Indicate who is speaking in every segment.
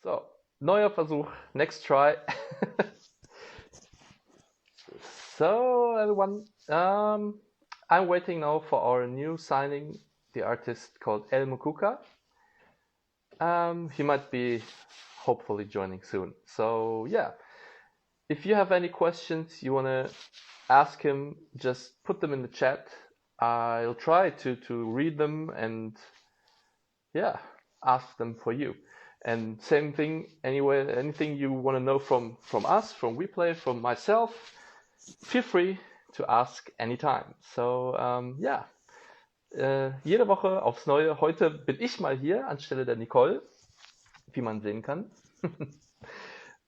Speaker 1: So, neuer Versuch, next try. So, everyone, I'm waiting now for our new signing, the artist called El Mukuka. He might be hopefully joining soon. So, yeah, if you have any questions you want to ask him, just put them in the chat. I'll try to read them and, yeah, ask them for you. And same thing, anyway, anything you want to know from us, from WePlay, from myself, feel free to ask anytime. So, ja, jede Woche aufs Neue. Heute bin ich mal hier anstelle der Nicole, wie man sehen kann.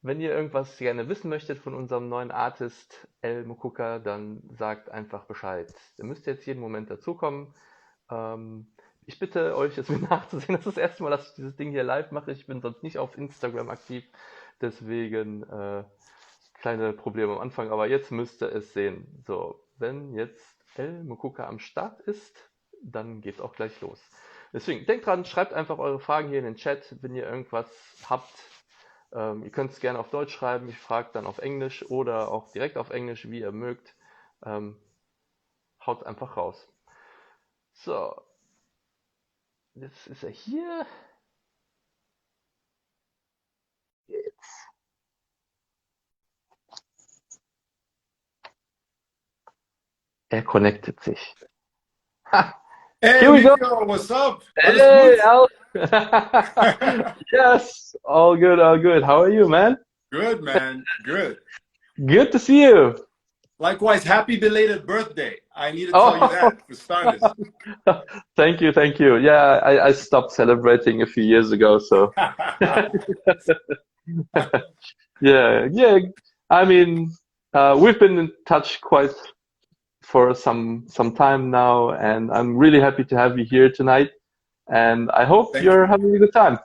Speaker 1: Wenn ihr irgendwas gerne wissen möchtet von unserem neuen Artist El Mukuka, dann sagt einfach Bescheid. Ihr müsst jetzt jeden Moment dazukommen. Ich bitte euch, es mir nachzusehen. Das ist das erste Mal, dass ich dieses Ding hier live mache. Ich bin sonst nicht auf Instagram aktiv. Deswegen kleine Probleme am Anfang. Aber jetzt müsst ihr es sehen. So, wenn jetzt El Mukuka am Start ist, dann geht es auch gleich los. Deswegen, denkt dran, schreibt einfach eure Fragen hier in den Chat, wenn ihr irgendwas habt. Ihr könnt es gerne auf Deutsch schreiben, ich frage dann auf Englisch oder auch direkt auf Englisch, wie ihr mögt. Haut einfach raus. So, jetzt ist er hier. Jetzt. Er connectet sich. Ha,
Speaker 2: Hey,
Speaker 1: here we go.
Speaker 2: Nico, what's up?
Speaker 1: Hey,
Speaker 2: Alles
Speaker 1: Al. Yes, all good, all good. How are you, man?
Speaker 2: good? Good, man. Good.
Speaker 1: Good to see you.
Speaker 2: Likewise, happy belated birthday. I need to tell you
Speaker 1: Oh,
Speaker 2: that for starters.
Speaker 1: thank you, thank you. Yeah, I stopped celebrating a few years ago, so yeah, yeah. I mean, we've been in touch quite for some time now, and I'm really happy to have you here tonight. And I hope
Speaker 2: Thank
Speaker 1: you're
Speaker 2: you.
Speaker 1: having a good time.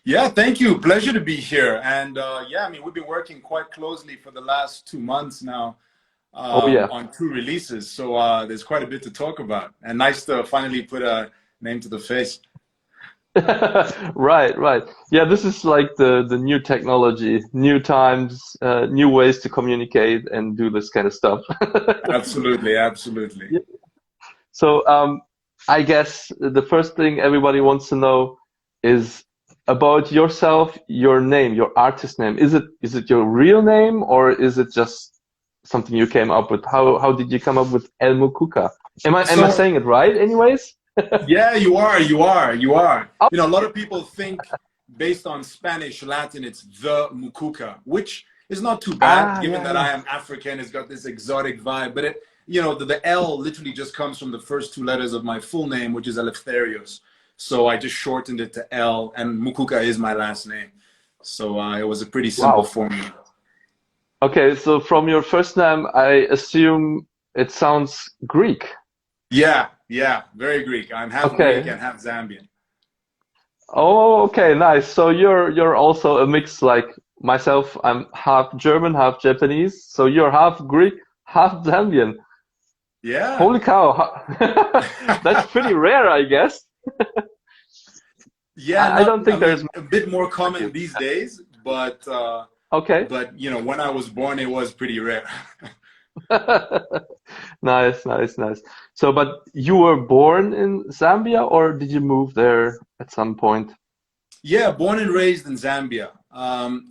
Speaker 2: Yeah, thank you. Pleasure to be here. And yeah, I mean, we've been working quite closely for the last 2 months now
Speaker 1: Oh yeah.
Speaker 2: on 2 releases. So there's quite a bit to talk about. And nice to finally put a name to the face.
Speaker 1: Right, right. Yeah, this is like the new technology, new times, new ways to communicate and do this kind of stuff.
Speaker 2: Absolutely, absolutely.
Speaker 1: Yeah. So, I guess the first thing everybody wants to know is about yourself, your name, your artist name. Is it your real name or is it just something you came up with? How did you come up with El Mukuka? Am I
Speaker 2: So
Speaker 1: saying it right anyways?
Speaker 2: yeah, you are, you are, you are.
Speaker 1: Oh,
Speaker 2: You know, a lot of people think based on Spanish, Latin, it's the Mukuka, which is not too bad, given
Speaker 1: yeah,
Speaker 2: that
Speaker 1: yeah.
Speaker 2: I am African. It's got this exotic vibe, but it, you know, the L literally just comes from the first 2 letters of my full name, which is Eleftherios. So I just shortened it to L, and Mukuka is my last name. So it was a pretty simple
Speaker 1: Wow.
Speaker 2: formula.
Speaker 1: Okay, so from your first name, I assume it sounds Greek.
Speaker 2: Yeah, yeah, very Greek. I'm half Greek
Speaker 1: Okay.
Speaker 2: and half Zambian.
Speaker 1: Oh, okay, nice. So you're also a mix like myself. I'm half German, half Japanese. So you're half Greek, half Zambian.
Speaker 2: Yeah.
Speaker 1: Holy cow. That's pretty rare, I guess.
Speaker 2: Yeah,
Speaker 1: I
Speaker 2: not,
Speaker 1: don't
Speaker 2: I
Speaker 1: think there's
Speaker 2: mean, a
Speaker 1: much
Speaker 2: bit more
Speaker 1: like you.
Speaker 2: common these days,
Speaker 1: Okay.
Speaker 2: but you know, when I was born, it was pretty rare.
Speaker 1: Nice, nice, nice. So, but you were born in Zambia or did you move there at some point?
Speaker 2: Yeah, born and raised in Zambia.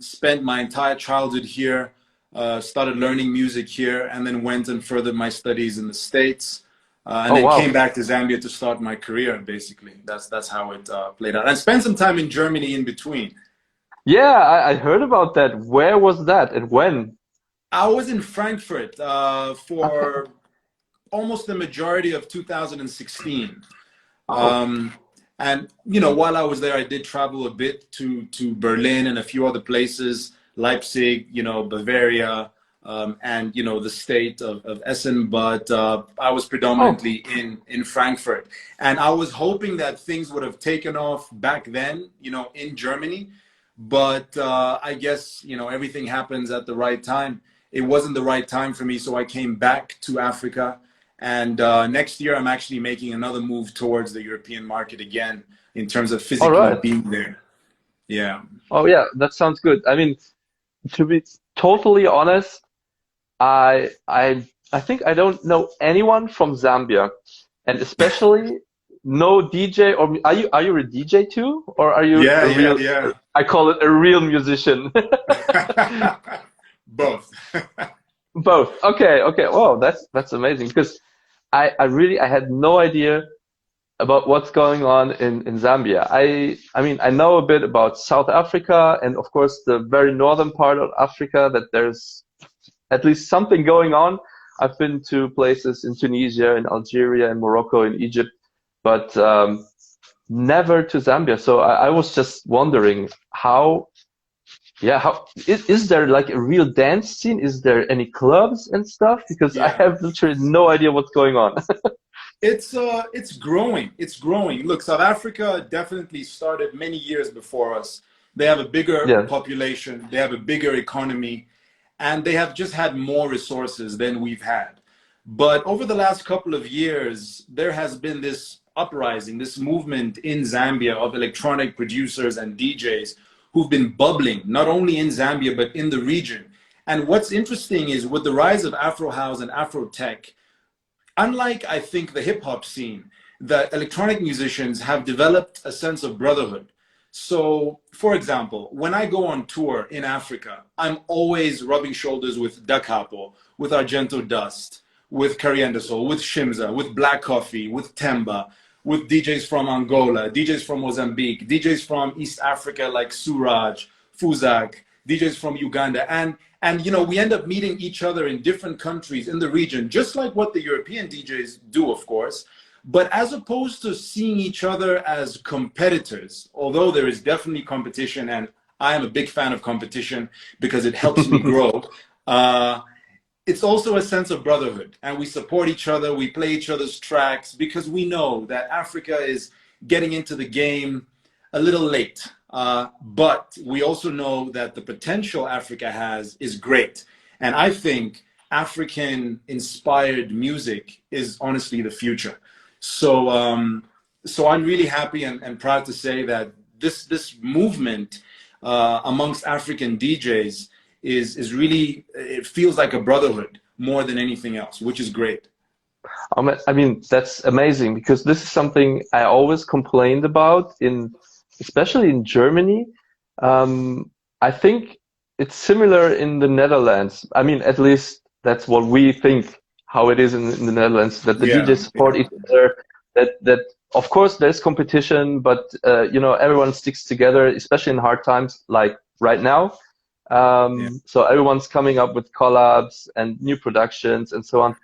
Speaker 2: Spent my entire childhood here. Started learning music here, and then went and furthered my studies in the States, and
Speaker 1: Oh,
Speaker 2: then
Speaker 1: wow.
Speaker 2: came back to Zambia to start my career. Basically, that's how it played out. And spent some time in Germany in between.
Speaker 1: Yeah, I heard about that. Where was that and when?
Speaker 2: I was in Frankfurt for almost the majority of 2016.
Speaker 1: Oh,
Speaker 2: And you know, while I was there, I did travel a bit to Berlin and a few other places, Leipzig, you know, Bavaria, and you know, the state of Essen. But I was
Speaker 1: oh,
Speaker 2: predominantly in Frankfurt, and I was hoping that things would have taken off back then, you know, in Germany. But I guess you know everything happens at the right time. It wasn't the right time for me, so I came back to Africa. And next year, I'm actually making another move towards the European market again in terms of
Speaker 1: all
Speaker 2: physically
Speaker 1: right.
Speaker 2: being there. Yeah.
Speaker 1: Oh yeah, that sounds good. I mean, to be totally honest, I I I think I don't know anyone from Zambia, and especially no DJ. Or are you a DJ too, or are you
Speaker 2: Yeah,
Speaker 1: a
Speaker 2: yeah,
Speaker 1: real?
Speaker 2: yeah.
Speaker 1: I call it a real musician.
Speaker 2: Both.
Speaker 1: Both. Okay, okay. Oh, that's amazing because I had no idea about what's going on in Zambia. I mean I know a bit about South Africa and of course the very northern part of Africa that there's at least something going on. I've been to places in Tunisia, in Algeria, in Morocco, in Egypt, but never to Zambia. So I was just wondering how, yeah, how is there like a real dance scene? Is there any clubs and stuff? Because I
Speaker 2: Yeah.
Speaker 1: have literally no idea what's going on.
Speaker 2: It's growing. It's growing. Look, South Africa definitely started many years before us. They have a bigger
Speaker 1: Yeah,
Speaker 2: population, they have a bigger economy, and they have just had more resources than we've had. But over the last couple of years, there has been this uprising, this movement in Zambia of electronic producers and DJs who've been bubbling, not only in Zambia, but in the region. And what's interesting is with the rise of Afro House and Afro Tech, unlike I think the hip hop scene, the electronic musicians have developed a sense of brotherhood. So, for example, when I go on tour in Africa, I'm always rubbing shoulders with Da Capo, with Argento Dust, with Coriander Soul, with Shimza, with Black Coffee, with Temba, with DJs from Angola, DJs from Mozambique, DJs from East Africa like Suraj, Fuzak, DJs from Uganda, and you know, we end up meeting each other in different countries in the region, just like what the European DJs do, of course. But as opposed to seeing each other as competitors, although there is definitely competition, and I am a big fan of competition because it helps me grow, uh, it's also a sense of brotherhood. And we support each other, we play each other's tracks because we know that Africa is getting into the game a little late. But we also know that the potential Africa has is great. And I think African inspired music is honestly the future. So, so I'm really happy and proud to say that this movement amongst African DJs is really, it feels like a brotherhood more than anything else, which is great.
Speaker 1: I mean, that's amazing because this is something I always complained about especially in Germany. I think it's similar in the Netherlands. I mean, at least that's what we think how it is in the Netherlands, that the
Speaker 2: Yeah,
Speaker 1: DJs support
Speaker 2: yeah,
Speaker 1: each other, that of course there's competition, but you know, everyone sticks together, especially in hard times like right now.
Speaker 2: yeah,
Speaker 1: So everyone's coming up with collabs and new productions and so on.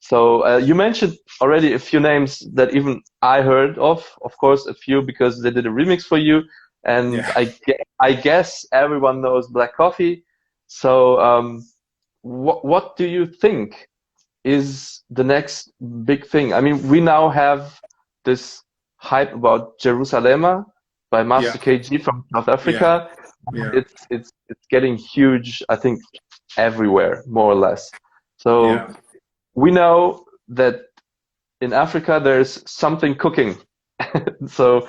Speaker 1: So you mentioned already a few names that even I heard of course, a few because they did a remix for you, and
Speaker 2: yeah.
Speaker 1: I guess everyone knows Black Coffee. So what do you think is the next big thing? I mean, we now have this hype about Jerusalema by
Speaker 2: Yeah,
Speaker 1: Master KG from South
Speaker 2: yeah,
Speaker 1: Africa.
Speaker 2: yeah,
Speaker 1: It's getting huge, I think, everywhere, more or less. So
Speaker 2: yeah,
Speaker 1: we know that in Africa there's something cooking. So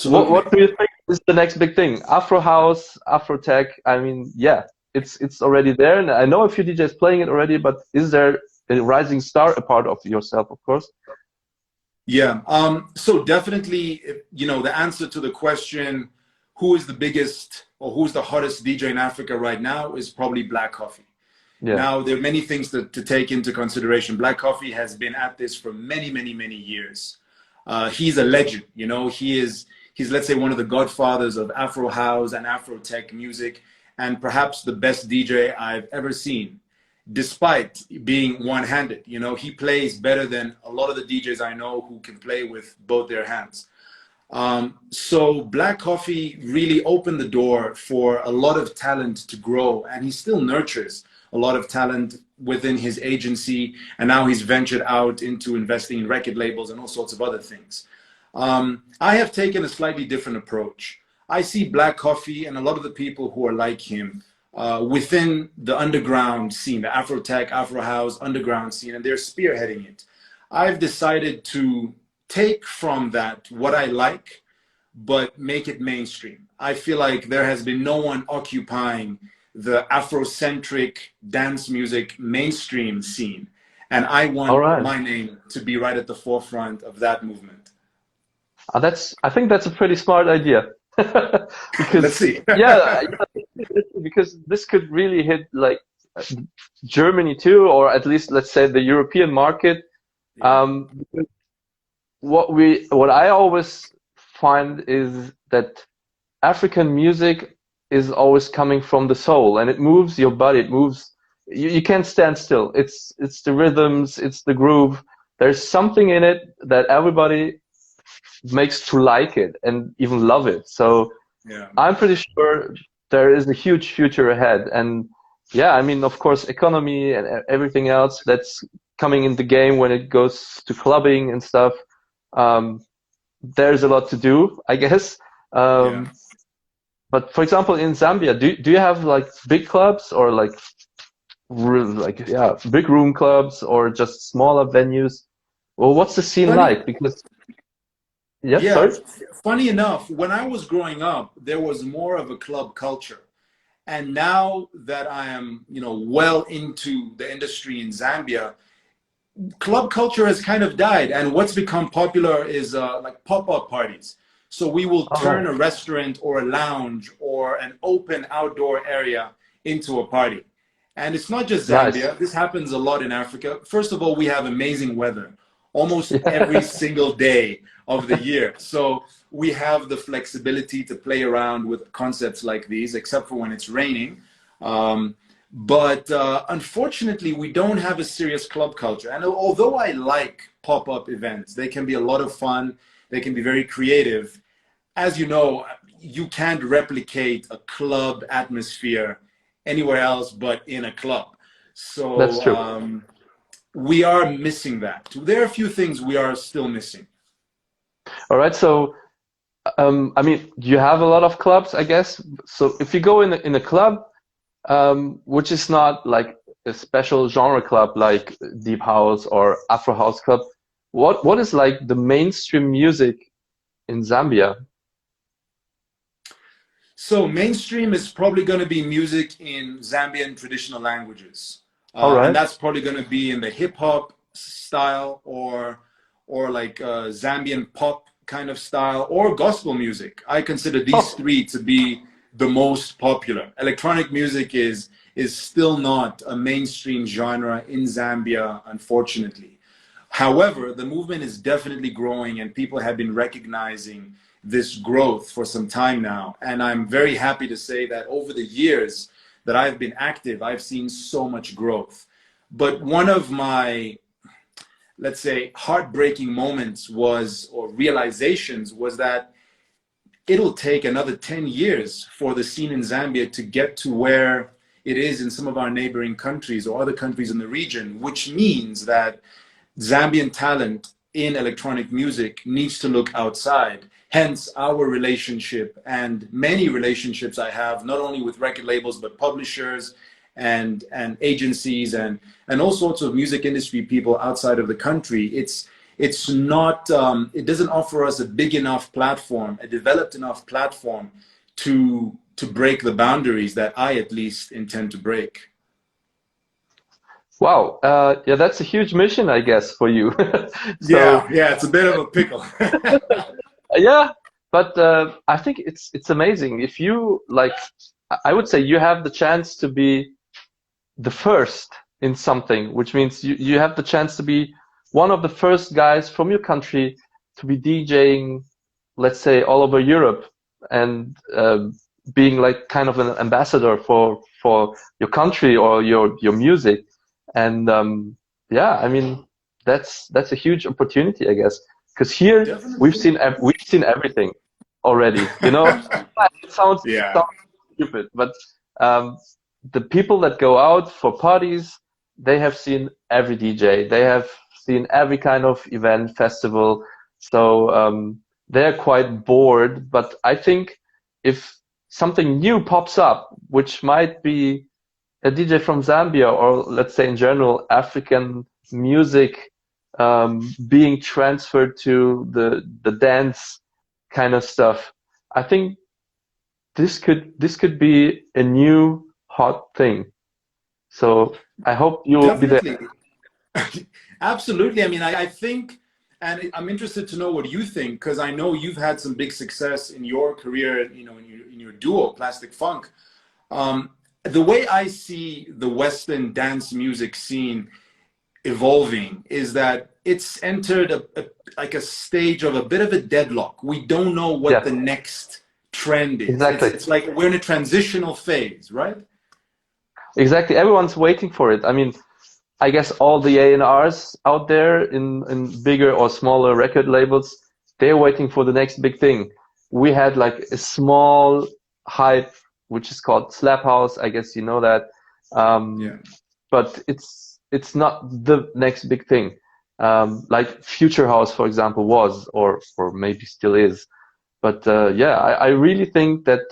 Speaker 1: what
Speaker 2: absolutely.
Speaker 1: do you think is the next big thing? Afro house, Afro tech. I mean, yeah, it's already there, and I know a few DJs playing it already. But is there a rising star apart of yourself, of course?
Speaker 2: Yeah. So definitely, you know, the answer to the question, who is the biggest or who's the hottest DJ in Africa right now is probably Black Coffee.
Speaker 1: Yeah,
Speaker 2: Now, there are many things to take into consideration. Black Coffee has been at this for many, many, many years. He's a legend, you know, he's, let's say, one of the godfathers of Afro house and Afro tech music, and perhaps the best DJ I've ever seen, despite being one-handed. You know, he plays better than a lot of the DJs I know who can play with both their hands. So Black Coffee really opened the door for a lot of talent to grow, and he still nurtures a lot of talent within his agency, and now he's ventured out into investing in record labels and all sorts of other things. I have taken a slightly different approach. I see Black Coffee and a lot of the people who are like him within the underground scene, the Afro Tech, Afro House underground scene, and they're spearheading it. I've decided to take from that what I like, but make it mainstream. I feel like there has been no one occupying the Afrocentric dance music mainstream scene. And I
Speaker 1: All
Speaker 2: want
Speaker 1: right.
Speaker 2: my name to be right at the forefront of that movement.
Speaker 1: I think that's a pretty smart idea.
Speaker 2: Let's
Speaker 1: Because
Speaker 2: see.
Speaker 1: yeah, because this could really hit like Germany too, or at least let's say the European market.
Speaker 2: Yeah.
Speaker 1: Because what I always find is that African music is always coming from the soul, and it moves your body. It moves. You can't stand still. It's the rhythms, it's the groove. There's something in it that everybody makes to like it and even love it. So
Speaker 2: Yeah.
Speaker 1: I'm pretty sure there is a huge future ahead. And yeah, I mean, of course, economy and everything else that's coming in the game when it goes to clubbing and stuff. Um, there's a lot to do, I guess.
Speaker 2: Yeah.
Speaker 1: Um, but for example, in Zambia, do you have like big clubs or like yeah, big room clubs or just smaller venues? Well, what's the scene
Speaker 2: Funny,
Speaker 1: like? Because yes,
Speaker 2: yeah,
Speaker 1: sorry.
Speaker 2: funny enough, when I was growing up, there was more of a club culture. And now that I am, well into the industry in Zambia, club culture has kind of died. And what's become popular is like pop-up parties. So we will
Speaker 1: All
Speaker 2: turn
Speaker 1: right.
Speaker 2: a restaurant or a lounge or an open outdoor area into a party. And it's not just
Speaker 1: Nice.
Speaker 2: Zambia. This happens a lot in Africa. First of all, we have amazing weather almost every
Speaker 1: Yeah.
Speaker 2: single day of the year. So we have the flexibility to play around with concepts like these, except for when it's raining. But unfortunately, we don't have a serious club culture. And although I like pop-up events, they can be a lot of fun. They can be very creative. As you know, you can't replicate a club atmosphere anywhere else but in a club.
Speaker 1: That's
Speaker 2: So
Speaker 1: true.
Speaker 2: we are missing that. There are a few things we are still missing.
Speaker 1: All right. So, I mean, you have a lot of clubs, I guess. So if you go in a club, which is not like a special genre club like deep house or Afro house club, what is like the mainstream music in Zambia?
Speaker 2: So mainstream is probably going to be music in Zambian traditional languages,
Speaker 1: All
Speaker 2: and
Speaker 1: right.
Speaker 2: that's probably going to be in the hip hop style or like Zambian pop kind of style or gospel music. I consider these
Speaker 1: Oh,
Speaker 2: three to be the most popular. Electronic music is still not a mainstream genre in Zambia, unfortunately. However, the movement is definitely growing and people have been recognizing this growth for some time now. And I'm very happy to say that over the years that I've been active, I've seen so much growth. But one of my, let's say, heartbreaking moments was, or realizations, was that it'll take another 10 years for the scene in Zambia to get to where it is in some of our neighboring countries or other countries in the region, which means that Zambian talent in electronic music needs to look outside. Hence, our relationship and many relationships I have, not only with record labels, but publishers and agencies and all sorts of music industry people outside of the country. It's not, it doesn't offer us a big enough platform, a developed enough platform to break the boundaries that I at least intend to break.
Speaker 1: wow. Yeah, that's a huge mission, I guess, for you. So,
Speaker 2: Yeah, yeah, it's a bit of a pickle.
Speaker 1: yeah, but I think it's amazing if you like. I would say you have the chance to be the first in something, which means you have the chance to be one of the first guys from your country to be DJing, let's say, all over Europe and being like kind of an ambassador for your country or your music. And yeah, I mean that's a huge opportunity, I guess, because here
Speaker 2: Definitely.
Speaker 1: we've seen everything already. You know, it
Speaker 2: Yeah.
Speaker 1: sounds stupid, but um, the people that go out for parties, they have seen every DJ. They have seen every kind of event, festival. So they're quite bored. But I think if something new pops up, which might be a DJ from Zambia or let's say in general African music being transferred to the dance kind of stuff. I think this could be a new hot thing. So I hope you will be there.
Speaker 2: Definitely. Absolutely. I mean, I think, and I'm interested to know what you think, because I know you've had some big success in your career, you know, in your duo, Plastic Funk. The way I see the Western dance music scene evolving is that it's entered like a stage of a bit of a deadlock. We don't know what
Speaker 1: Yeah,
Speaker 2: the next trend is.
Speaker 1: exactly.
Speaker 2: It's like we're in a transitional phase, right?
Speaker 1: Exactly. Everyone's waiting for it. I mean, I guess all the A&Rs out there in bigger or smaller record labels, they're waiting for the next big thing. We had like a small hype, which is called Slap House. I guess you know that.
Speaker 2: Yeah.
Speaker 1: But it's not the next big thing. Like Future House, for example, was or maybe still is. But yeah, I really think that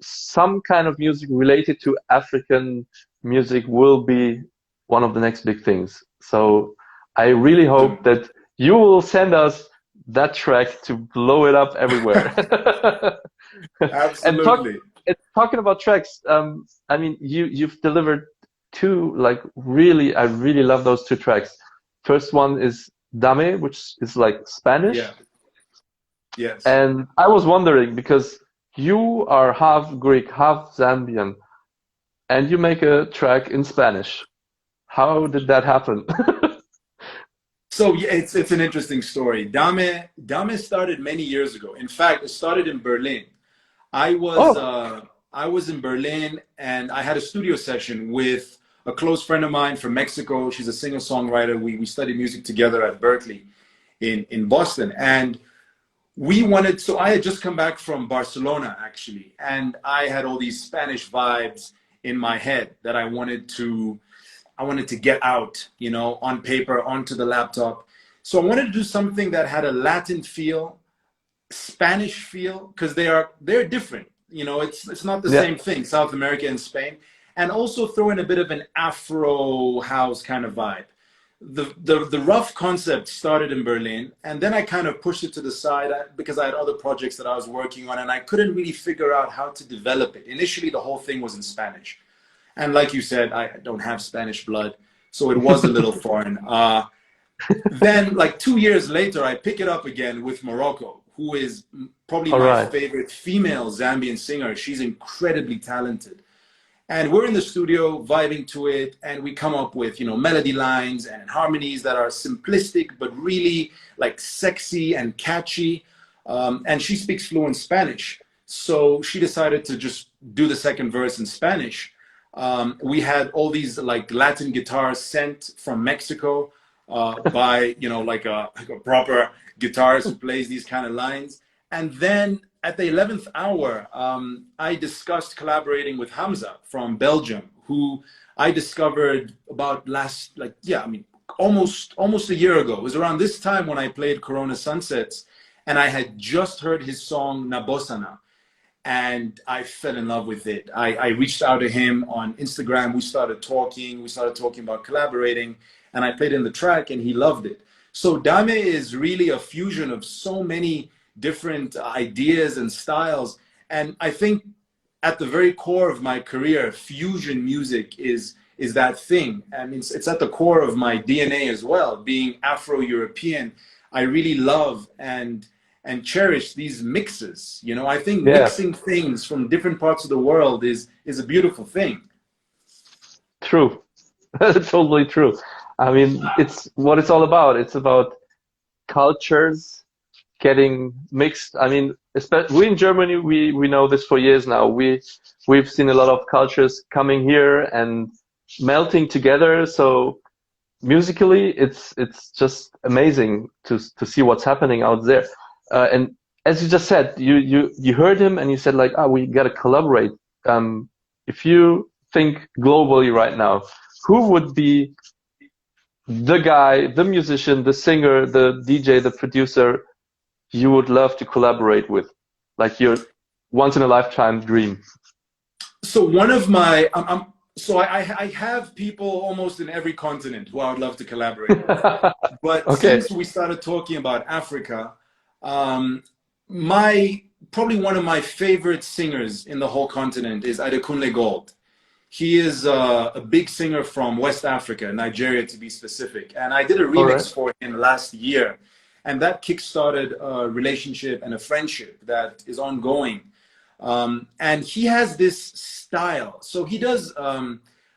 Speaker 1: some kind of music related to African music will be one of the next big things. So I really hope that you will send us that track to blow it up everywhere. And
Speaker 2: Absolutely.
Speaker 1: talking about tracks, I mean, you've delivered two like really, I really love those two tracks. First one is Dame, which is like Spanish,
Speaker 2: Yeah. Yes.
Speaker 1: and I was wondering because you are half Greek, half Zambian, and you make a track in Spanish. How did that happen?
Speaker 2: So yeah, it's an interesting story. Dame started many years ago. In fact, it started in Berlin. I was
Speaker 1: Oh,
Speaker 2: uh, I was in Berlin and I had a studio session with a close friend of mine from Mexico. She's a singer-songwriter. We studied music together at Berkeley in Boston. And we wanted, so I had just come back from Barcelona actually, and I had all these Spanish vibes in my head that I wanted to get out, you know, on paper, onto the laptop. So I wanted to do something that had a Latin feel, Spanish feel, because they're different. You know, it's not the
Speaker 1: yeah,
Speaker 2: same thing, South America and Spain, and also throw in a bit of an Afro house kind of vibe. The rough concept started in Berlin, and then I kind of pushed it to the side because I had other projects that I was working on, and I couldn't really figure out how to develop it. Initially, the whole thing was in Spanish, and like you said, I don't have Spanish blood, so it was a little foreign. Then, like 2 years later, I pick it up again with Morocco, who is probably
Speaker 1: all
Speaker 2: my
Speaker 1: right.
Speaker 2: favorite female Zambian singer. She's incredibly talented. And we're in the studio vibing to it, and we come up with, you know, melody lines and harmonies that are simplistic, but really like sexy and catchy. And she speaks fluent Spanish. So she decided to just do the second verse in Spanish. We had all these like Latin guitars sent from Mexico by, you know, like a proper guitarist who plays these kind of lines. And then at the 11th hour, I discussed collaborating with Hamza from Belgium, who I discovered about I mean, almost a year ago. It was around this time when I played Corona Sunsets, and I had just heard his song Nabosana, and I fell in love with it. I reached out to him on Instagram. We started talking about collaborating, and I played in the track, and he loved it. So Dame is really a fusion of so many different ideas and styles. And I think at the very core of my career, fusion music is that thing. I mean, it's at the core of my DNA as well. Being Afro-European, I really love and cherish these mixes. You know, I think
Speaker 1: Yeah,
Speaker 2: mixing things from different parts of the world is a beautiful thing.
Speaker 1: true. Totally true. I mean, it's what it's all about. It's about cultures getting mixed. I mean, especially we in Germany, we know this for years now. We've seen a lot of cultures coming here and melting together. So musically, it's just amazing to see what's happening out there. And as you just said, you heard him and you said like, ah, we gotta collaborate. If you think globally right now, who would be the guy, the musician, the singer, the DJ, the producer you would love to collaborate with, like your once in a lifetime dream?
Speaker 2: So one of my, so I have people almost in every continent who I would love to collaborate with. But
Speaker 1: Okay.
Speaker 2: since we started talking about Africa, um, My probably one of my favorite singers in the whole continent is Adekunle Gold. He is a big singer from West Africa, Nigeria to be specific. And I did a
Speaker 1: All right.
Speaker 2: remix for him last year. And that kickstarted a relationship and a friendship that is ongoing. And he has this style. So he does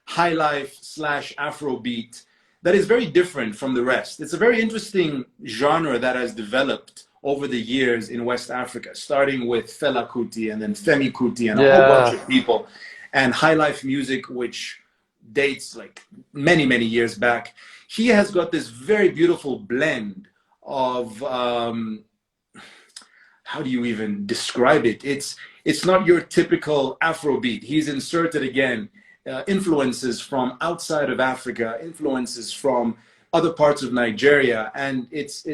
Speaker 2: high life slash Afrobeat that is very different from the rest. It's a very interesting genre that has developed over the years in West Africa, starting with Fela Kuti and then Femi Kuti and a whole bunch
Speaker 1: Yeah.
Speaker 2: of people, and high life music, which dates like many, many years back. He has got this very beautiful blend of how do you even describe it? It's not your typical Afrobeat. He's inserted again influences from outside of Africa, influences from other parts of Nigeria, and it's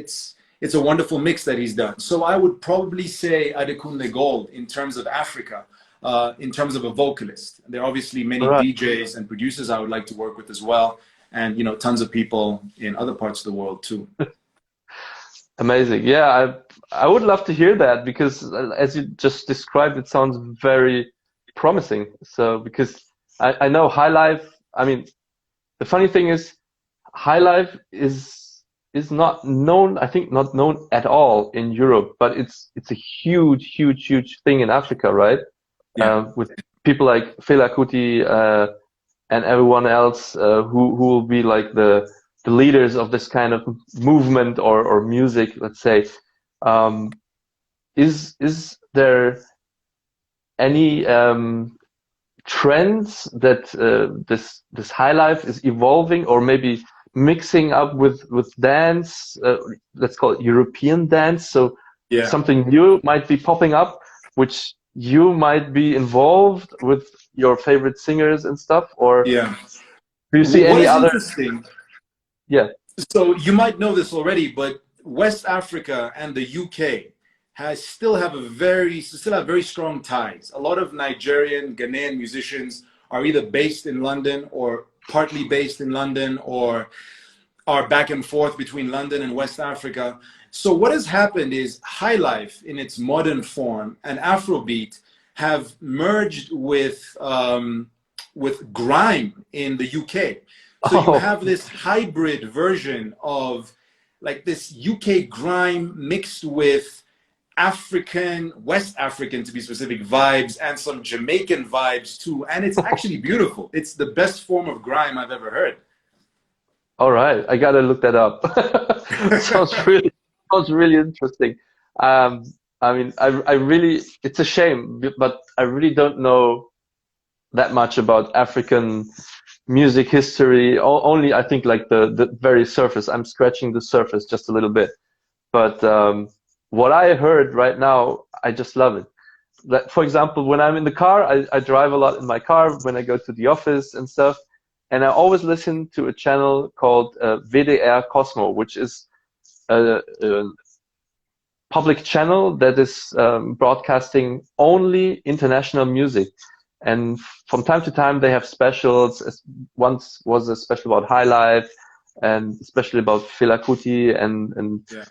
Speaker 2: a wonderful mix that he's done. So I would probably say Adekunle Gold in terms of Africa, in terms of a vocalist. There are obviously
Speaker 1: All
Speaker 2: many
Speaker 1: right.
Speaker 2: DJs and producers I would like to work with as well, and tons of people in other parts of the world too.
Speaker 1: Amazing. Yeah, I would love to hear that because as you just described, it sounds very promising. So because I know High Life, I mean, the funny thing is High Life is not known, I think not known at all in Europe, but it's a huge, huge, huge thing in Africa, right?
Speaker 2: Yeah,
Speaker 1: With people like Fela Kuti and everyone else who will be like the leaders of this kind of movement or music, let's say. Um, is there any trends that this high life is evolving or maybe mixing up with dance? Let's call it European dance. So
Speaker 2: yeah,
Speaker 1: something new might be popping up, which you might be involved with your favorite singers and stuff, or
Speaker 2: yeah.
Speaker 1: do you see
Speaker 2: What
Speaker 1: any
Speaker 2: is
Speaker 1: other?
Speaker 2: interesting,
Speaker 1: Yeah.
Speaker 2: so you might know this already, but West Africa and the UK still have very strong ties. A lot of Nigerian, Ghanaian musicians are either based in London or partly based in London or are back and forth between London and West Africa. So what has happened is high life in its modern form and Afrobeat have merged with grime in the UK. So you
Speaker 1: Oh,
Speaker 2: have this hybrid version of like this UK grime mixed with African, West African to be specific, vibes and some Jamaican vibes too. And it's actually beautiful. It's the best form of grime I've ever heard.
Speaker 1: all right. I gotta look that up. Sounds really interesting. Um, I mean, I really, it's a shame, but I really don't know that much about African music history. Only I think like the very surface. I'm scratching the surface just a little bit. But what I heard right now, I just love it. Like, for example, when I'm in the car, I drive a lot in my car when I go to the office and stuff. And I always listen to a channel called WDR Cosmo, which is a public channel that is broadcasting only international music. And from time to time, they have specials. Once was a special about High Life, and especially about Fela Kuti and
Speaker 2: Yeah.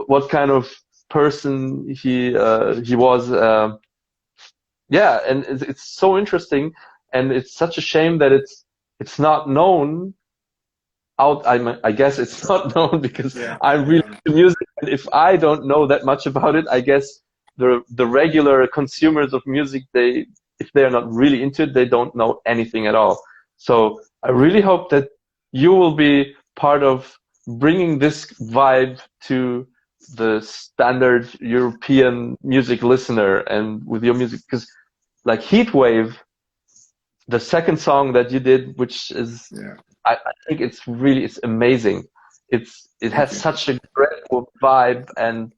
Speaker 1: what kind of person he was. Yeah, and it's so interesting, and it's such a shame that it's not known out. I guess it's not known because
Speaker 2: Yeah.
Speaker 1: I'm really
Speaker 2: Yeah.
Speaker 1: into music, and if I don't know that much about it, I guess the regular consumers of music, they if they're not really into it, they don't know anything at all. So I really hope that you will be part of bringing this vibe to the standard European music listener and with your music, because like Heatwave, the second song that you did, which is
Speaker 2: Yeah.
Speaker 1: I think it's amazing. It
Speaker 2: Thank
Speaker 1: has
Speaker 2: you.
Speaker 1: such a great vibe, and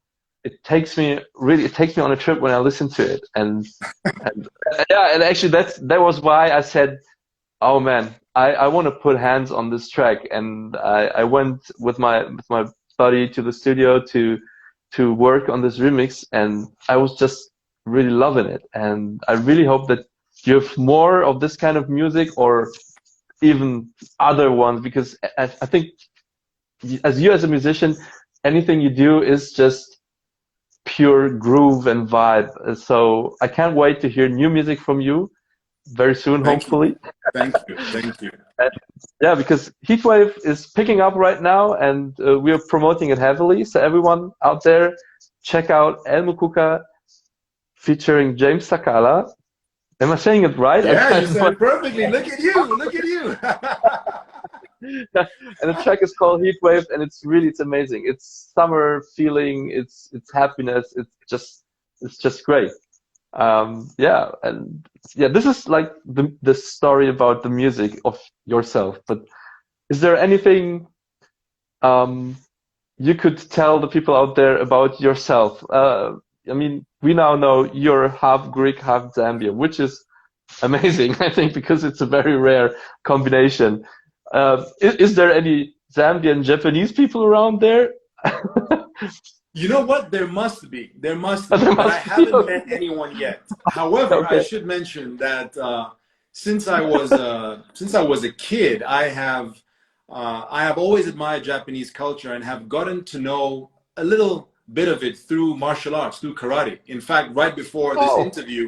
Speaker 1: it takes me on a trip when I listen to it. And yeah, and actually that was why I said, oh man, I want to put hands on this track, and I went with my buddy to the studio to work on this remix, and I was just really loving it. And I really hope that you have more of this kind of music or even other ones, because I think as a musician, anything you do is just pure groove and vibe. So I can't wait to hear new music from you very soon,
Speaker 2: Thank you.
Speaker 1: hopefully.
Speaker 2: Thank you. Thank you.
Speaker 1: And yeah, because Heatwave is picking up right now, and we're promoting it heavily. So everyone out there, check out El Mukuka featuring James Sakala. Am I saying it right? I
Speaker 2: Yeah, you
Speaker 1: can't.
Speaker 2: said it perfectly. Look at you. Look at you.
Speaker 1: And the track is called Heatwave, and it's amazing. It's summer feeling. It's happiness. It's just great. Yeah, and yeah, this is like the story about the music of yourself. But is there anything um, you could tell the people out there about yourself? I mean, we now know you're half Greek, half Zambian, which is amazing, I think, because it's a very rare combination. Is there any Zambian Japanese people around there?
Speaker 2: You know what? There must be. There must be.
Speaker 1: There
Speaker 2: But I
Speaker 1: must be.
Speaker 2: haven't met anyone yet. However, I
Speaker 1: Okay.
Speaker 2: should mention that since I was a kid, I have always admired Japanese culture and have gotten to know a little bit of it through martial arts, through karate. In fact, right before this
Speaker 1: Oh,
Speaker 2: interview,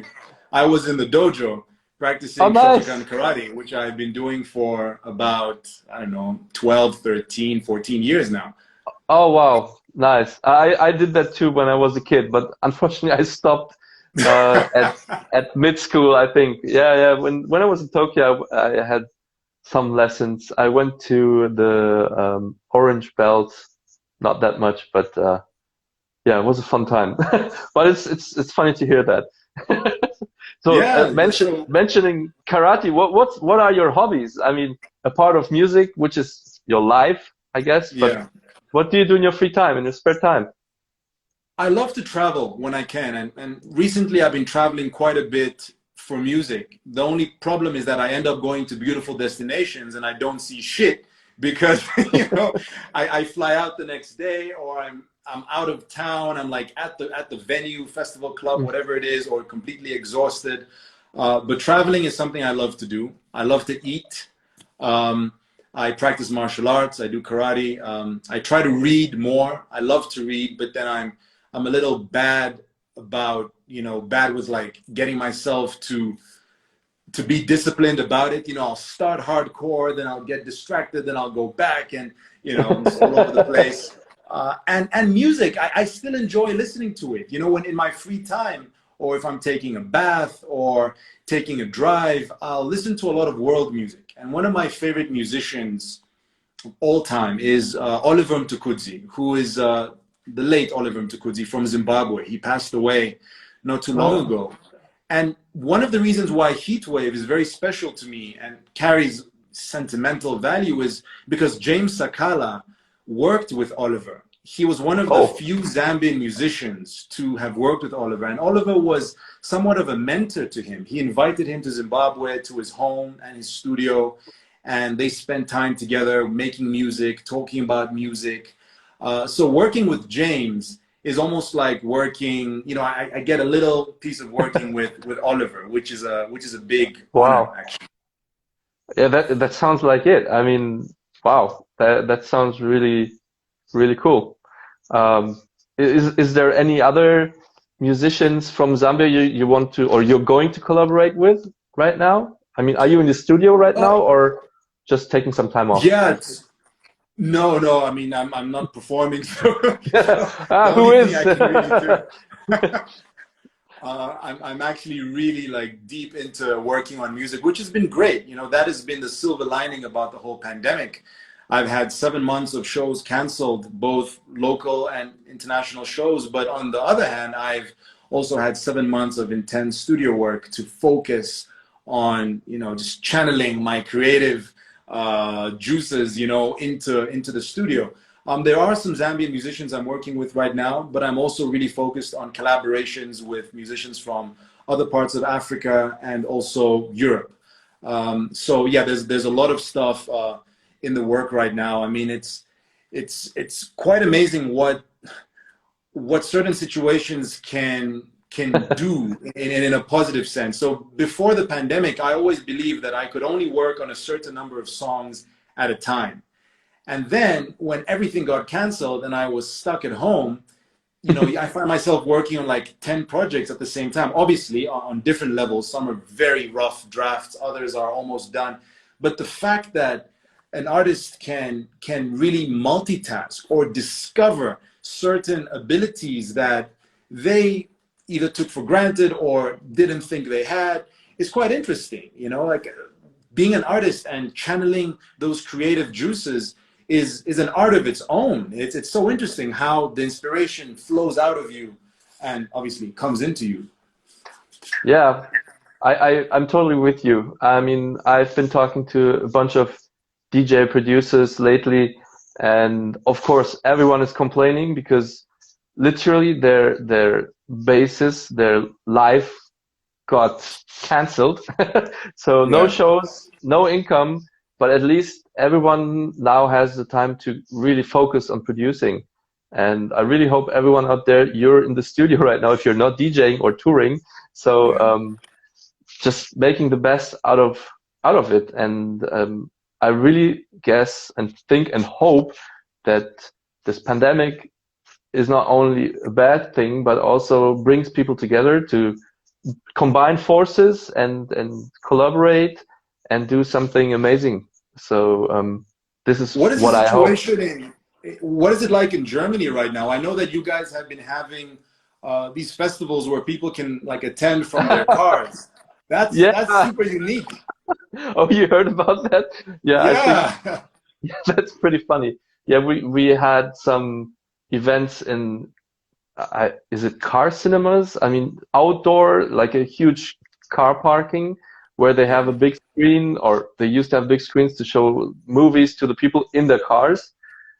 Speaker 2: I was in the dojo
Speaker 1: oh,
Speaker 2: practicing
Speaker 1: nice.
Speaker 2: Shotokan karate, which I've been doing for about, I don't know, 12, 13, 14 years now.
Speaker 1: Oh, wow. Nice. I did that too when I was a kid, but unfortunately I stopped at mid school, I think. Yeah, yeah. When I was in Tokyo, I had some lessons. I went to the Orange Belt, not that much, but yeah, it was a fun time. But it's funny to hear that. So
Speaker 2: Yeah, so
Speaker 1: mentioning karate, what are your hobbies? I mean, a part of music, which is your life, I guess, but
Speaker 2: yeah.
Speaker 1: what do you do in your free time, in your spare time?
Speaker 2: I love to travel when I can, and recently I've been traveling quite a bit for music. The only problem is that I end up going to beautiful destinations and I don't see shit because I fly out the next day, or I'm out of town. I'm like at the venue, festival, club, whatever it is, or completely exhausted. But traveling is something I love to do. I love to eat. Um, I practice martial arts. I do karate. I try to read more. I love to read, but then I'm a little bad about, bad with like getting myself to be disciplined about it. I'll start hardcore, then I'll get distracted, then I'll go back, and I'm just all over the place. And music, I still enjoy listening to it. When in my free time, or if I'm taking a bath or taking a drive, I'll listen to a lot of world music. And one of my favorite musicians of all time is Oliver Mtukudzi, who is the late Oliver Mtukudzi from Zimbabwe. He passed away not too long
Speaker 1: Oh,
Speaker 2: ago. And one of the reasons why Heatwave is very special to me and carries sentimental value is because James Sakala worked with Oliver. He was one of the
Speaker 1: oh,
Speaker 2: few Zambian musicians to have worked with Oliver, and Oliver was somewhat of a mentor to him. He invited him to Zimbabwe, to his home and his studio, and they spent time together making music, talking about music. So working with James is almost like working, I get a little piece of working with Oliver, which is a big honor,
Speaker 1: wow.
Speaker 2: actually.
Speaker 1: Yeah, that sounds like it. I mean, wow, that sounds really really cool. Um, is there any other musicians from Zambia you want to or you're going to collaborate with right now? I mean, are you in the studio right now
Speaker 2: Oh,
Speaker 1: or just taking some time off?
Speaker 2: yeah. No, no. I mean, I'm not performing, so the
Speaker 1: Who
Speaker 2: only thing
Speaker 1: is?
Speaker 2: I can really do. I'm actually really like deep into working on music, which has been great. That has been the silver lining about the whole pandemic. I've had 7 months of shows canceled, both local and international shows. But on the other hand, I've also had 7 months of intense studio work to focus on, just channeling my creative juices, into the studio. There are some Zambian musicians I'm working with right now, but I'm also really focused on collaborations with musicians from other parts of Africa and also Europe. So yeah, there's a lot of stuff in the work right now. I mean, it's quite amazing what certain situations can do in a positive sense. So before the pandemic, I always believed that I could only work on a certain number of songs at a time. And then when everything got canceled and I was stuck at home, you know, I find myself working on like 10 projects at the same time, obviously on different levels. Some are very rough drafts, others are almost done. But the fact that an artist can really multitask or discover certain abilities that they either took for granted or didn't think they had is quite interesting. You know, like being an artist and channeling those creative juices is an art of its own. It's so interesting how the inspiration flows out of you and obviously comes into you.
Speaker 1: Yeah, I'm totally with you. I mean, I've been talking to a bunch of DJ producers lately, and of course, everyone is complaining because literally their basis, their life got cancelled. So no
Speaker 2: Yeah.
Speaker 1: shows, no income, but at least everyone now has the time to really focus on producing. And I really hope everyone out there, you're in the studio right now if you're not DJing or touring. So
Speaker 2: Yeah.
Speaker 1: just making the best out of it. And I really guess and think and hope that this pandemic is not only a bad thing, but also brings people together to combine forces and collaborate and do something amazing. So this is
Speaker 2: What is the
Speaker 1: what I hope.
Speaker 2: situation what is it like in Germany right now? I know that you guys have been having these festivals where people can like attend from their cars.
Speaker 1: Yeah.
Speaker 2: That's super unique.
Speaker 1: Oh, you heard about that? Yeah, I think
Speaker 2: Yeah.
Speaker 1: that's pretty funny. Yeah, we had some events in is it car cinemas? I mean, outdoor, like a huge car parking where they have a
Speaker 2: Yeah.
Speaker 1: big screen, or they used to have big screens to show movies to the people in their cars.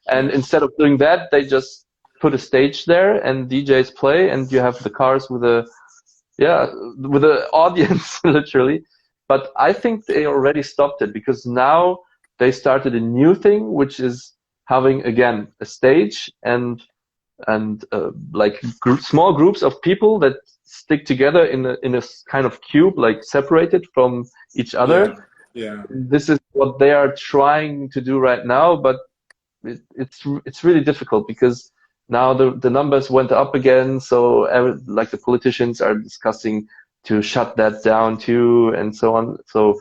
Speaker 1: And
Speaker 2: Yeah.
Speaker 1: instead of doing that, they just put a stage there and DJs play, and you have the cars with a yeah with the audience literally. But I think they already stopped it because now they started a new thing, which is having again a stage and like small groups of people that stick together in a kind of cube, like separated from each
Speaker 2: Yeah.
Speaker 1: other.
Speaker 2: Yeah.
Speaker 1: This is what they are trying to do right now, but it's really difficult because now the numbers went up again. So like the politicians are discussing to shut that down too, and so on. So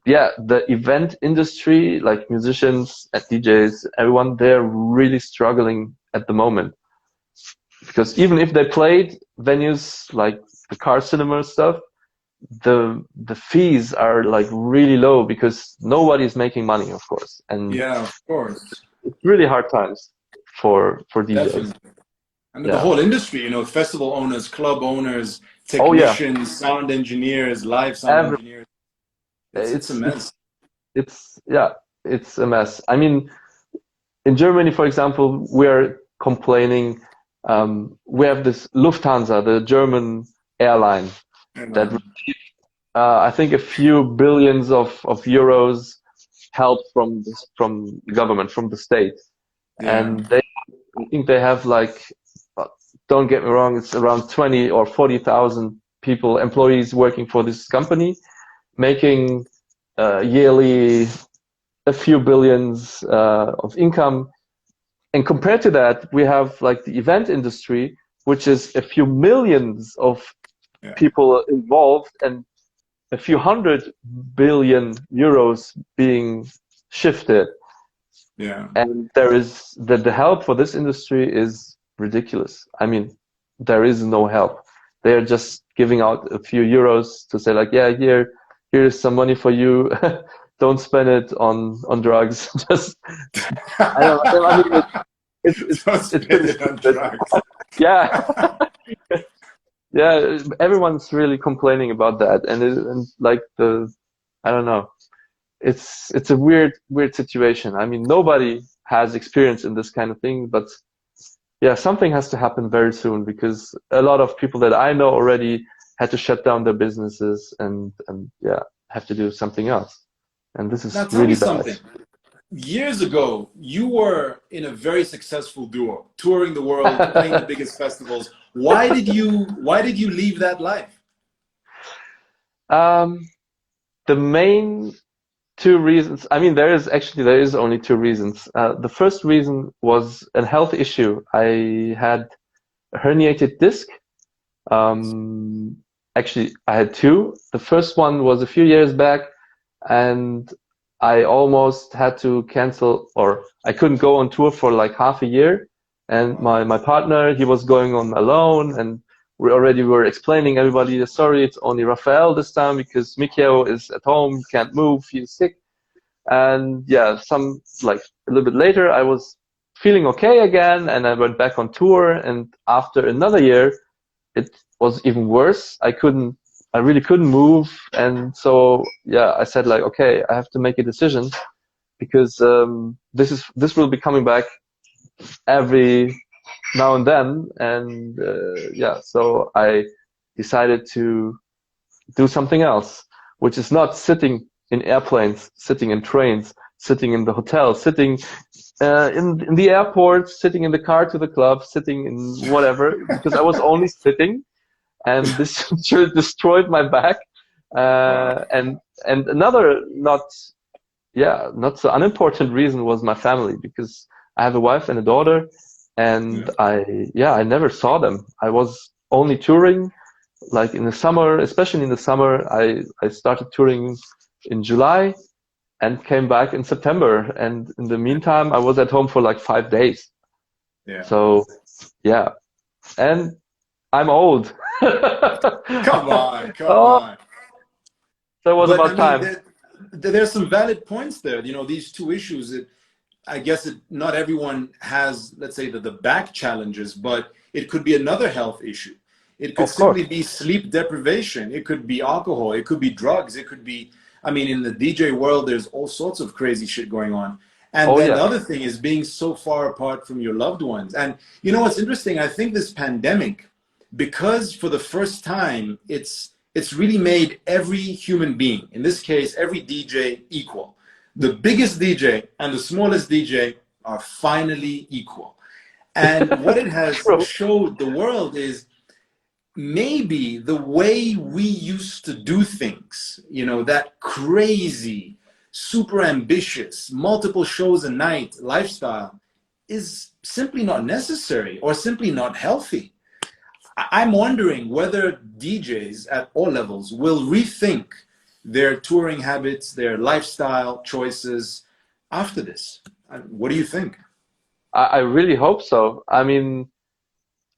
Speaker 1: yeah, the event industry, like musicians and DJs, everyone, they're really struggling at the moment because even if they played venues like the car cinema stuff, the fees are like really low because nobody's making money, of course, and
Speaker 2: Yeah, of course.
Speaker 1: it's really hard times for DJs.
Speaker 2: Definitely. And the
Speaker 1: Yeah.
Speaker 2: whole industry, you know, festival owners, club owners,
Speaker 1: Oh yeah.
Speaker 2: technicians, sound engineers, live sound
Speaker 1: Every
Speaker 2: engineers. It's a
Speaker 1: it's
Speaker 2: mess.
Speaker 1: yeah, it's a mess. I mean, in Germany, for example, we're complaining. We have this Lufthansa, the German airline, that
Speaker 2: Yeah.
Speaker 1: I think a few billions of euros help from from the government, from the state,
Speaker 2: Yeah.
Speaker 1: and I think they have like, don't get me wrong, it's around 20 or 40,000 people, employees working for this company, making yearly a few billions of income. And compared to that, we have like the event industry, which is a few millions of
Speaker 2: Yeah.
Speaker 1: people involved and a few 100 billion euros being shifted.
Speaker 2: Yeah.
Speaker 1: And there is the help for this industry is ridiculous. I mean, there is no help. They are just giving out a few euros to say like, yeah, here's some money for you. Don't spend it on drugs. Just I don't know. I mean,
Speaker 2: Don't
Speaker 1: it's
Speaker 2: spend
Speaker 1: pretty
Speaker 2: it on
Speaker 1: stupid.
Speaker 2: drugs.
Speaker 1: Yeah, yeah. Everyone's really complaining about that, and like I don't know. It's a weird situation. I mean, nobody has experience in this kind of thing, but yeah, something has to happen very soon because a lot of people that I know already had to shut down their businesses and yeah, have to do something else. And this
Speaker 2: Now
Speaker 1: is
Speaker 2: tell me
Speaker 1: really bad.
Speaker 2: something. Years ago, you were in a very successful duo, touring the world, playing the biggest festivals. Why did you leave that life?
Speaker 1: Um, the main two reasons. I mean, there is only two reasons. The first reason was a health issue. I had herniated disc. Actually, I had two. The first one was a few years back, and I almost had to cancel, or I couldn't go on tour for like half a year. And my partner, he was going on alone, and we already were explaining everybody, sorry, it's only Rafael this time because Mikio is at home, can't move, he's sick. And yeah, like a little bit later, I was feeling okay again, and I went back on tour. And after another year, it was even worse. I really couldn't move. And so, yeah, I said like, okay, I have to make a decision because this will be coming back every now and then. And yeah, so I decided to do something else, which is not sitting in airplanes, sitting in trains, sitting in the hotel, sitting in the airport, sitting in the car to the club, sitting in whatever, because I was only sitting, and this destroyed my back. And another not so unimportant reason was my family, because I have a wife and a daughter, and I never saw them. I was only touring like in the summer, especially in the summer. I started touring in July and came back in September. And in the meantime, I was at home for like 5 days.
Speaker 2: Yeah.
Speaker 1: So, yeah. And I'm old.
Speaker 2: Come on.
Speaker 1: So it was about time.
Speaker 2: There's some valid points there. You know, these two issues, I guess not everyone has, let's say, the back challenges, but it could be another health issue. It could simply be sleep deprivation. It could be alcohol. It could be drugs. It could be, I mean, in the DJ world, there's all sorts of crazy shit going on. And then the other thing is being so far apart from your loved ones. And you know what's interesting? I think this pandemic, because for the first time, it's really made every human being, in this case, every DJ, equal. The biggest DJ and the smallest DJ are finally equal. And what it has showed the world is maybe the way we used to do things, you know, that crazy, super ambitious, multiple shows a night lifestyle is simply not necessary or simply not healthy. I'm wondering whether DJs at all levels will rethink their touring habits, their lifestyle choices after this. What do you think?
Speaker 1: I really hope so. I mean,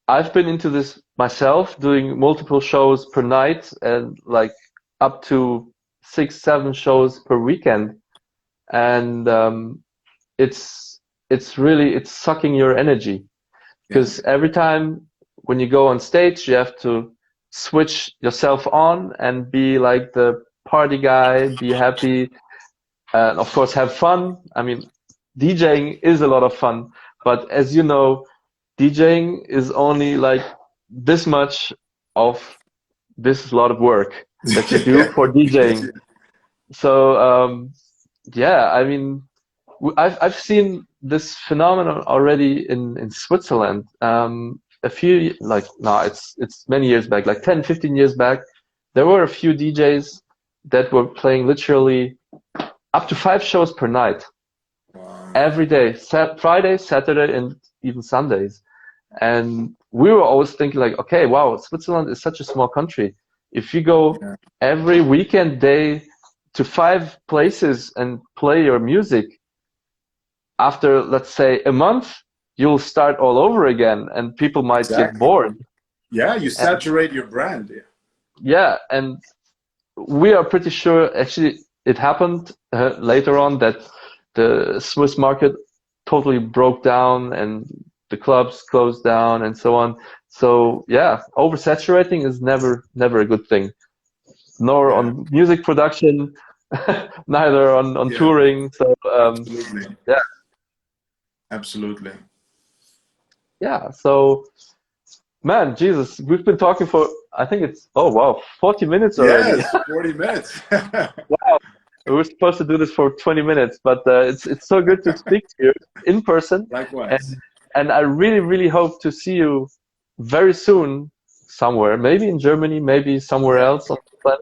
Speaker 1: I've been into this myself, doing multiple shows per night and like up to 6-7 shows per weekend. And it's sucking your energy, because every time when you go on stage, you have to switch yourself on and be like the party guy, be happy, and of course have fun. I mean, DJing is a lot of fun, but as you know, DJing is only like this much of this lot of work that you do for DJing. So yeah, I mean, I've seen this phenomenon already in Switzerland. A few, like, no, it's many years back, like 10-15 years back, there were a few DJs that were playing literally up to 5 shows per night.
Speaker 2: Wow.
Speaker 1: Every day, Friday, Saturday, and even Sundays. And we were always thinking like, okay, wow, Switzerland is such a small country. If you go every weekend day to 5 places and play your music, after, let's say, a month, you'll start all over again, and people might get bored.
Speaker 2: Yeah, you saturate your brand.
Speaker 1: Yeah, and we are pretty sure, actually, it happened later on that the Swiss market totally broke down and the clubs closed down and so on. So yeah, oversaturating is never a good thing, nor on music production, neither on touring. So
Speaker 2: absolutely.
Speaker 1: Yeah.
Speaker 2: Absolutely.
Speaker 1: Yeah, so man, Jesus, we've been talking for, I think it's, oh wow, 40 minutes already.
Speaker 2: Yes, 40 minutes.
Speaker 1: Wow. We were supposed to do this for 20 minutes, but it's so good to speak to you in person.
Speaker 2: Likewise.
Speaker 1: And I really hope to see you very soon somewhere, maybe in Germany, maybe somewhere else on the planet.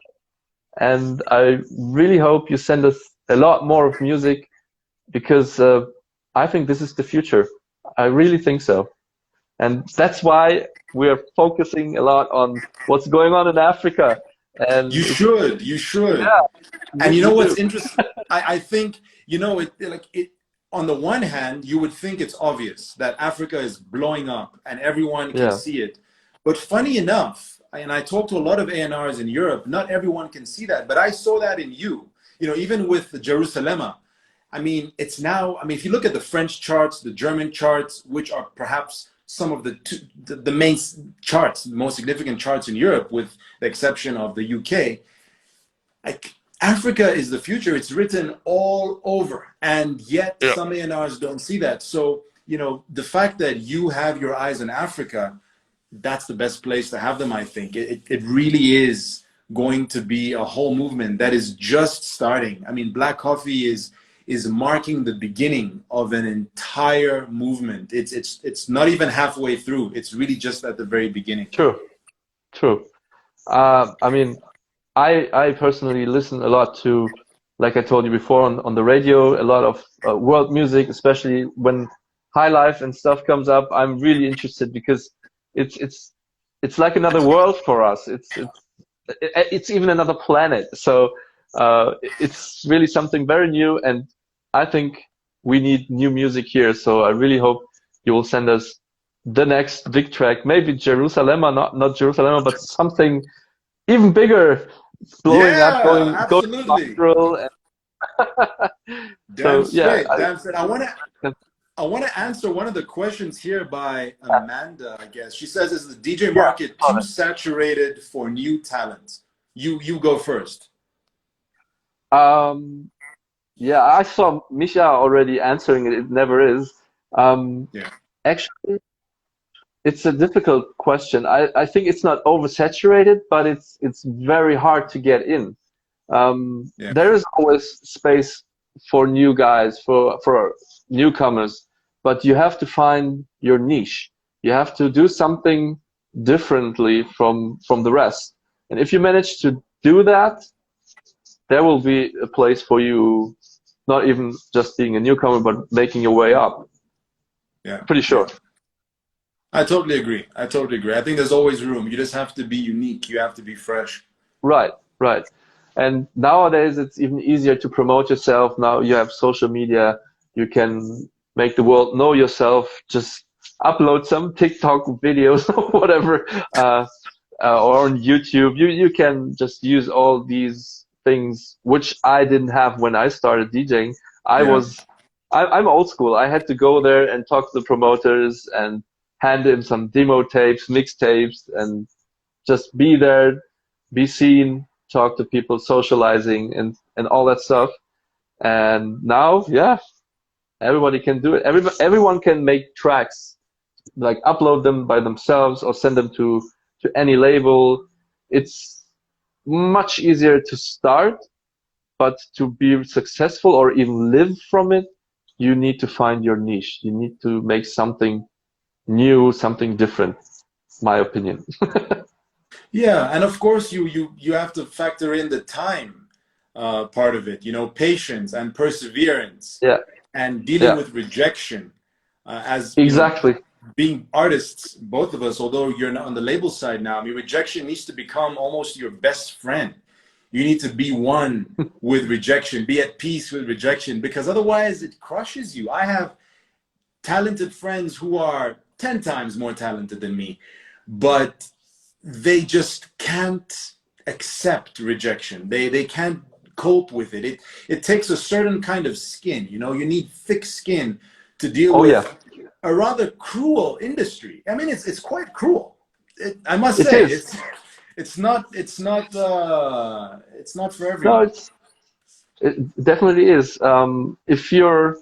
Speaker 1: And I really hope you send us a lot more of music, because I think this is the future. I really think so. And that's why we're focusing a lot on what's going on in Africa. And
Speaker 2: You should.
Speaker 1: yeah,
Speaker 2: And you
Speaker 1: we
Speaker 2: know
Speaker 1: do.
Speaker 2: what's interesting? I think, you know, on the one hand, you would think it's obvious that Africa is blowing up and everyone can
Speaker 1: Yeah,
Speaker 2: see it. But funny enough, and I talked to a lot of A&Rs in Europe, not everyone can see that, but I saw that in you. You know, even with Jerusalem, I mean, it's now, I mean, if you look at the French charts, the German charts, which are perhaps some of the main charts, the most significant charts in Europe, with the exception of the UK, like Africa is the future. It's written all over, and yet
Speaker 1: yeah,
Speaker 2: some A&Rs don't see that. So, you know, the fact that you have your eyes on Africa, that's the best place to have them. I think it really is going to be a whole movement that is just starting. I mean, Black Coffee is marking the beginning of an entire movement. It's not even halfway through. It's really just at the very beginning.
Speaker 1: true, true. I mean, I personally listen a lot to, like I told you before, on the radio, a lot of world music, especially when high life and stuff comes up. I'm really interested because it's it's it's like another world for us. It's even another planet. So it's really something very new, and I think we need new music here. So I really hope you will send us the next big track, maybe Jerusalem, not Jerusalem, but something even bigger, blowing up,
Speaker 2: Yeah,
Speaker 1: going
Speaker 2: absolutely.
Speaker 1: viral.
Speaker 2: Damn
Speaker 1: So yeah,
Speaker 2: straight, damn straight. I want to answer one of the questions here by Amanda, I guess. She says, is the DJ
Speaker 1: yeah,
Speaker 2: market too saturated for new talent? You go first.
Speaker 1: um, yeah. I saw Misha already answering it. It never is. Um,
Speaker 2: Yeah,
Speaker 1: Actually, it's a difficult question. I think it's not oversaturated, but it's very hard to get in.
Speaker 2: yeah,
Speaker 1: There is always space for new guys, for newcomers, but you have to find your niche. You have to do something differently from the rest. And if you manage to do that, there will be a place for you, not even just being a newcomer, but making your way up.
Speaker 2: yeah,
Speaker 1: Pretty
Speaker 2: yeah.
Speaker 1: sure.
Speaker 2: I totally agree. I totally agree. I think there's always room. You just have to be unique. You have to be fresh.
Speaker 1: Right, right. And nowadays it's even easier to promote yourself. Now you have social media. You can make the world know yourself. Just upload some TikTok videos or whatever, or on YouTube. You can just use all these things, which I didn't have when I started DJing. I
Speaker 2: Yeah,
Speaker 1: was, I'm old school. I had to go there and talk to the promoters and hand in some demo tapes, mixtapes, and just be there, be seen, talk to people, socializing, and all that stuff. And now, yeah, everybody can do it. Everyone can make tracks, like upload them by themselves or send them to any label. It's much easier to start, but to be successful or even live from it, you need to find your niche. You need to make something new, something different. My opinion.
Speaker 2: yeah, and of course you have to factor in the time part of it. You know, patience and perseverance,
Speaker 1: Yeah,
Speaker 2: and dealing
Speaker 1: yeah,
Speaker 2: with rejection. As you know,
Speaker 1: exactly.
Speaker 2: being artists, both of us, although you're not on the label side now, I mean, rejection needs to become almost your best friend. You need to be one with rejection, be at peace with rejection, because otherwise it crushes you. I have talented friends who are 10 times more talented than me, but they just can't accept rejection. They can't cope with it. It takes a certain kind of skin, you know, you need thick skin to deal
Speaker 1: Oh yeah,
Speaker 2: with a rather cruel industry. I mean, it's quite cruel. I must
Speaker 1: it
Speaker 2: say,
Speaker 1: is.
Speaker 2: it's not for
Speaker 1: No,
Speaker 2: everyone.
Speaker 1: it definitely is. If you're,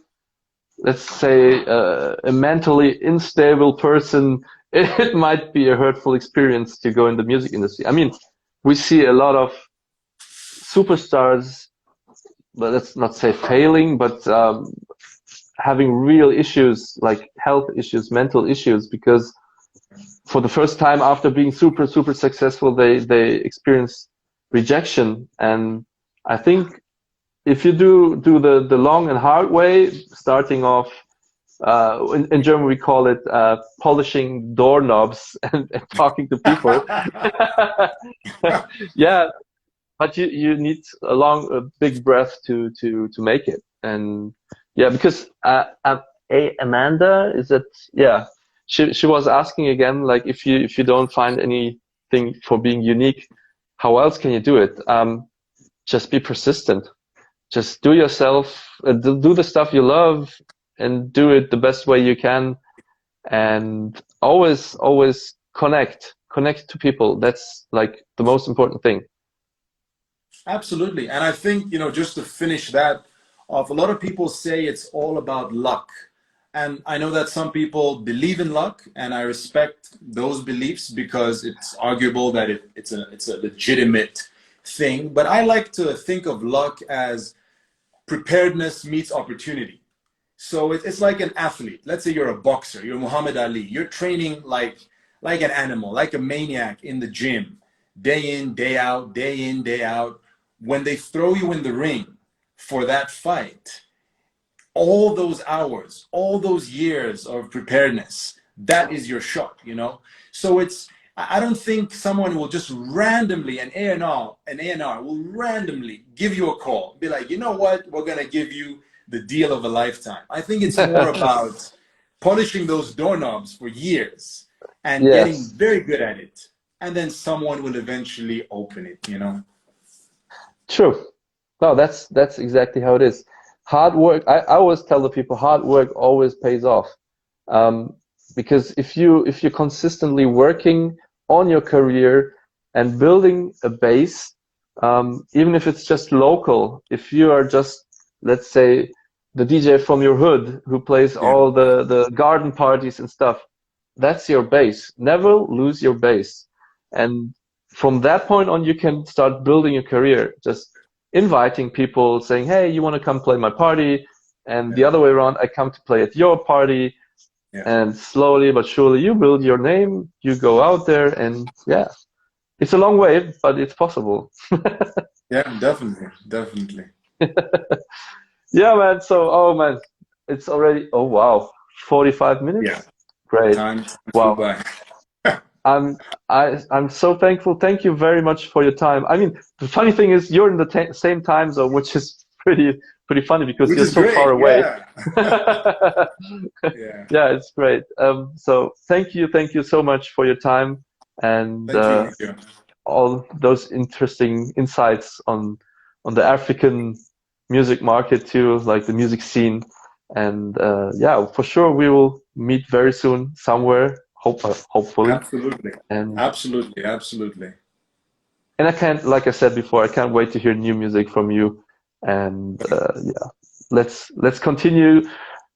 Speaker 1: let's say, a mentally unstable person, it might be a hurtful experience to go in the music industry. I mean, we see a lot of superstars, but let's not say failing, but having real issues like health issues, mental issues, because for the first time after being super successful, they experience rejection. And I think if you do the long and hard way, starting off In German we call it polishing doorknobs and talking to people. Yeah, but you need a big breath to make it. And yeah, because Amanda, is it? Yeah, she was asking again, like if you don't find anything for being unique, how else can you do it? Just be persistent. Just do yourself, do the stuff you love, and do it the best way you can. And always connect to people. That's like the most important thing.
Speaker 2: Absolutely. And I think, just to finish that off, a lot of people say it's all about luck. And I know that some people believe in luck, and I respect those beliefs because it's arguable that it's a legitimate thing. But I like to think of luck as preparedness meets opportunity. So it's like an athlete. Let's say you're a boxer, you're Muhammad Ali. You're training like an animal, like a maniac in the gym, day in, day out, day in, day out. When they throw you in the ring for that fight, all those hours, all those years of preparedness, that is your shot, So I don't think someone will just randomly, an A&R will randomly give you a call, be like, you know what, we're going to give you the deal of a lifetime. I think it's more about polishing those doorknobs for years and getting
Speaker 1: Yes.
Speaker 2: very good at it. And then someone will eventually open it,
Speaker 1: True. No, that's exactly how it is. Hard work. I always tell the people, hard work always pays off. Um, because if you're consistently working on your career and building a base, even if it's just local, if you are just, let's say, the DJ from your hood who plays
Speaker 2: Yeah,
Speaker 1: all the garden parties and stuff, that's your base. Never lose your base. And from that point on, you can start building a career, just inviting people, saying, hey, you want to come play my party? And the
Speaker 2: yeah,
Speaker 1: other way around, I come to play at your party.
Speaker 2: yeah.
Speaker 1: And slowly but surely, you build your name, you go out there, and yeah, it's a long way, but it's possible.
Speaker 2: Yeah, definitely, definitely.
Speaker 1: Yeah, man. So, oh man, it's already, oh wow, 45
Speaker 2: Yeah,
Speaker 1: minutes? Great.
Speaker 2: time flew
Speaker 1: Wow.
Speaker 2: by.
Speaker 1: I'm I'm so thankful. Thank you very much for your time. I mean, the funny thing is you're in the same time zone, which is pretty funny because
Speaker 2: Which
Speaker 1: you're
Speaker 2: is
Speaker 1: so far
Speaker 2: great,
Speaker 1: away.
Speaker 2: yeah. Yeah.
Speaker 1: Yeah, it's great. So thank you so much for your time and
Speaker 2: Thank you, Hugel.
Speaker 1: all those interesting insights on the African music market too, like the music scene. And yeah, for sure we will meet very soon somewhere, hopefully.
Speaker 2: Absolutely.
Speaker 1: And
Speaker 2: Absolutely. Absolutely.
Speaker 1: I can't, like I said before, I can't wait to hear new music from you. And yeah, let's continue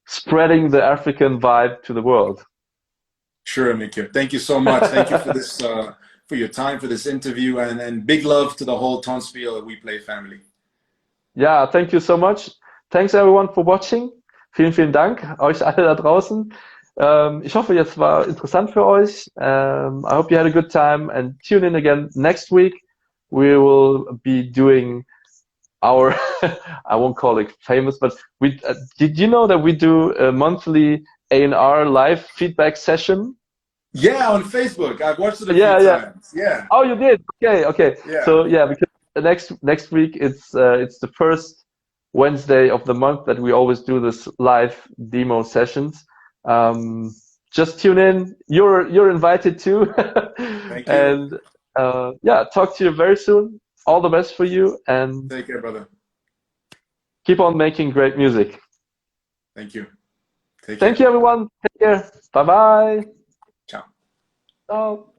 Speaker 1: spreading the African vibe to the world.
Speaker 2: Sure, Mikio. Thank you so much. Thank you for this, for your time, for this interview, and big love to the whole TONSPIEL We Play family.
Speaker 1: Ja, thank you so much. Thanks everyone for watching. Vielen Dank euch alle da draußen. Ich hoffe, jetzt war interessant für euch. I hope you had a good time and tune in again next week. We will be doing our, I won't call it famous, but did you know that we do a monthly A&R live feedback session?
Speaker 2: Yeah, on Facebook. I've watched it a few
Speaker 1: Yeah.
Speaker 2: times. Yeah.
Speaker 1: Oh, you did? Okay.
Speaker 2: Yeah.
Speaker 1: So yeah, because next week it's the first Wednesday of the month that we always do this live demo sessions. Just tune in. You're invited too.
Speaker 2: Thank you.
Speaker 1: And yeah, talk to you very soon. All the best for you, and
Speaker 2: Take care, brother.
Speaker 1: keep on making great music.
Speaker 2: Thank you. Take care.
Speaker 1: Thank you, everyone. Take care. Bye bye.
Speaker 2: Ciao.
Speaker 1: Ciao.